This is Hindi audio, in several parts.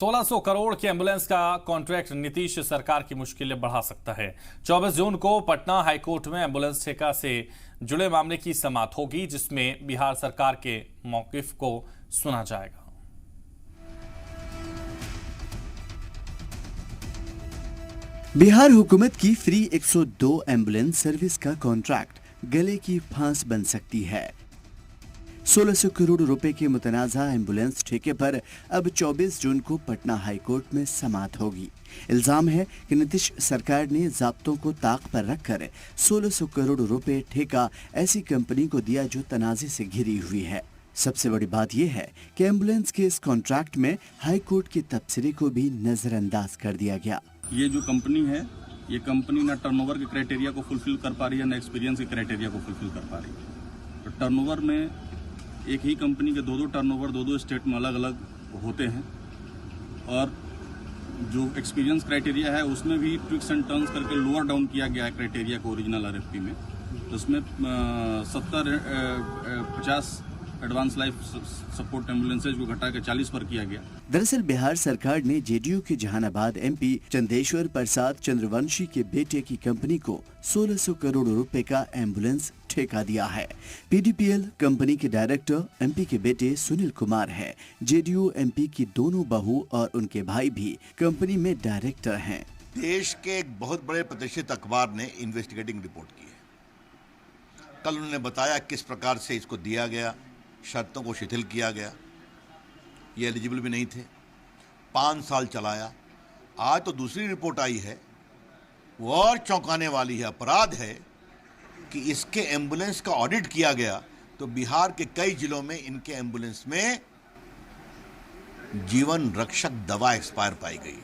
1600 करोड़ के एम्बुलेंस का कॉन्ट्रैक्ट नीतीश सरकार की मुश्किलें बढ़ा सकता है। 24 जून को पटना हाईकोर्ट में एम्बुलेंस ठेका से जुड़े मामले की समाअत होगी, जिसमें बिहार सरकार के मौकिफ को सुना जाएगा। बिहार हुकूमत की फ्री 102 एम्बुलेंस सर्विस का कॉन्ट्रैक्ट गले की फांस बन सकती है। 1600 करोड़ रुपए के मुतनाज़ा एम्बुलेंस ठेके पर अब 24 जून को पटना हाईकोर्ट में समाअत होगी। इल्जाम है कि नीतीश सरकार ने ज़ाब्तों को ताक पर रखकर 1600 करोड़ रुपए ठेका ऐसी कंपनी को दिया जो तनाज़े से घिरी हुई है। सबसे बड़ी बात यह है कि एम्बुलेंस के इस कॉन्ट्रैक्ट में हाईकोर्ट के तबसरे को भी नजरअंदाज कर दिया गया। ये जो कंपनी है, ये कंपनी ना टर्नओवर के क्राइटेरिया को फुलफिल कर पा रही है, ना एक्सपीरियंस के क्राइटेरिया को फुलफिल कर पा रही है। तो टर्नओवर में एक ही कंपनी के दो टर्नओवर दो स्टेट में अलग अलग होते हैं, और जो एक्सपीरियंस क्राइटेरिया है उसमें भी ट्विक्स एंड टर्न्स करके लोअर डाउन किया गया है क्राइटेरिया को ओरिजिनल आरएफपी में। तो उसमें 50 एडवांस लाइफ सपोर्ट एम्बुलेंसेज को घटा के 40 पर किया गया। दरअसल बिहार सरकार ने जेडीयू के जहानाबाद एमपी चंदेश्वर प्रसाद चंद्रवंशी के बेटे की कंपनी को 1600 करोड़ रुपए का एम्बुलेंस ठेका दिया है। पीडीपीएल कंपनी के डायरेक्टर एमपी के बेटे सुनील कुमार है। जेडीयू एमपी की दोनों बहू और उनके भाई भी कंपनी में डायरेक्टर हैं। देश के एक बहुत बड़े प्रतिष्ठित अखबार ने इन्वेस्टिगेटिंग रिपोर्ट की है। कल उन्होंने बताया किस प्रकार से इसको दिया गया, शर्तों को शिथिल किया गया, ये एलिजिबल भी नहीं थे, 5 साल चलाया। आज तो दूसरी रिपोर्ट आई है, वो और चौंकाने वाली है। अपराध है कि इसके एम्बुलेंस का ऑडिट किया गया तो बिहार के कई जिलों में इनके एम्बुलेंस में जीवन रक्षक दवा एक्सपायर पाई गई।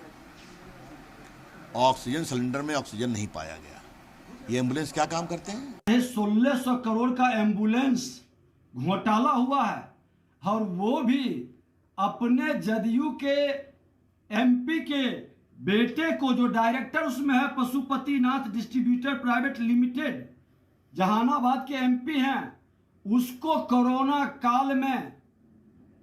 ऑक्सीजन सिलेंडर में ऑक्सीजन नहीं पाया गया। ये एम्बुलेंस क्या काम करते हैं? 1600 करोड़ का एम्बुलेंस घोटाला हुआ है, और वो भी अपने जदयू के एमपी के बेटे को, जो डायरेक्टर उसमें है Pashupatinath distributor private limited, Jehanabad के एमपी हैं, उसको कोरोना काल में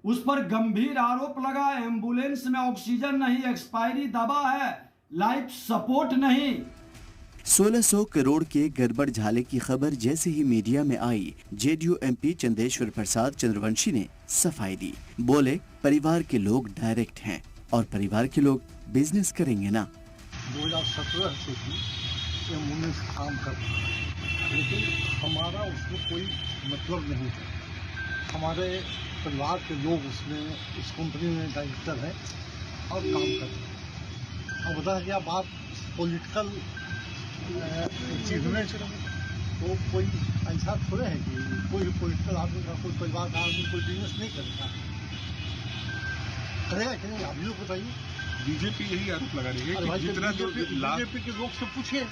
उस पर गंभीर आरोप लगा। एम्बुलेंस में ऑक्सीजन नहीं, एक्सपायरी दवा है, लाइफ सपोर्ट नहीं। 1600 करोड़ के गड़बड़ झाले की खबर जैसे ही मीडिया में आई, जेडीयू एमपी चंदेश्वर प्रसाद चंद्रवंशी ने सफाई दी। बोले, परिवार के लोग डायरेक्ट हैं और परिवार के लोग बिजनेस करेंगे ना। 2017 से भी एम्बुलेंस काम कर रहा है, लेकिन हमारा उसमें कोई मतलब नहीं है। हमारे परिवार के लोग उसमें, उस कंपनी में डायरेक्टर हैं और काम कर रहे हैं। अब बता क्या बात पॉलिटिकल अचीवमेंट, तो कोई ऐसा थोड़े है कि कोई पॉलिटिकल आदमी का, कोई परिवार का आदमी कोई बिजनेस नहीं करेगा कि नहीं? आप लोग बताइए। बीजेपी यही आरोप लगा रही है कि जितना बीजेपी के लोग से पूछे।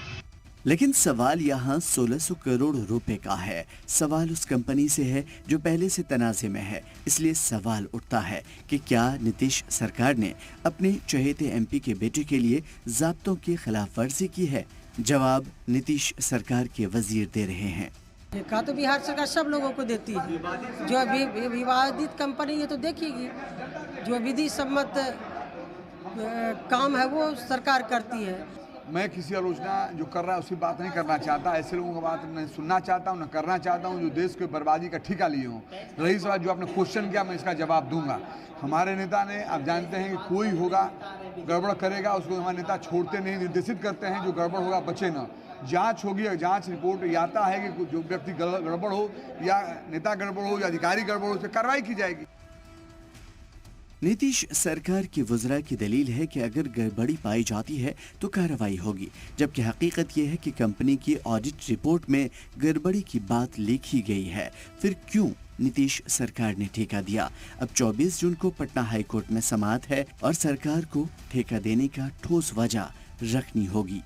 लेकिन सवाल यहाँ 1600 करोड़ रुपए का है। सवाल उस कंपनी से है जो पहले से तनाज़े में है। इसलिए सवाल उठता है कि क्या नीतीश सरकार ने अपने चहेते एमपी के बेटे के लिए ज़ाब्तों की खिलाफ वर्जी की है? जवाब नीतीश सरकार के वजीर दे रहे हैं। का तो बिहार सरकार सब लोगों को देती है। जो अभी विवादित कंपनी है तो देखेगी, जो विधि सम्मत काम है वो सरकार करती है। मैं किसी आलोचना जो कर रहा है उसकी बात नहीं करना चाहता, ऐसे लोगों की बात नहीं सुनना चाहता हूँ, न करना चाहता हूँ जो देश की बर्बादी का ठेका लिए हों। रही सवाल जो आपने क्वेश्चन किया, मैं इसका जवाब दूंगा। हमारे नेता ने, आप जानते हैं कि कोई होगा गड़बड़ करेगा, उसको हमारे नेता छोड़ते नहीं, निर्देशित करते हैं जो गड़बड़ होगा बचे ना। जांच होगी, जांच रिपोर्ट आता है कि जो व्यक्ति गड़बड़ हो या नेता गड़बड़ हो या अधिकारी गड़बड़ हो, उस पर कार्रवाई की जाएगी। नीतीश सरकार की वज़रा की दलील है कि अगर गड़बड़ी पाई जाती है तो कार्रवाई होगी, जबकि हकीकत यह है कि कंपनी की ऑडिट रिपोर्ट में गड़बड़ी की बात लिखी गई है। फिर क्यों नीतीश सरकार ने ठेका दिया? अब 24 जून को पटना हाईकोर्ट में समाअत है और सरकार को ठेका देने का ठोस वजह रखनी होगी।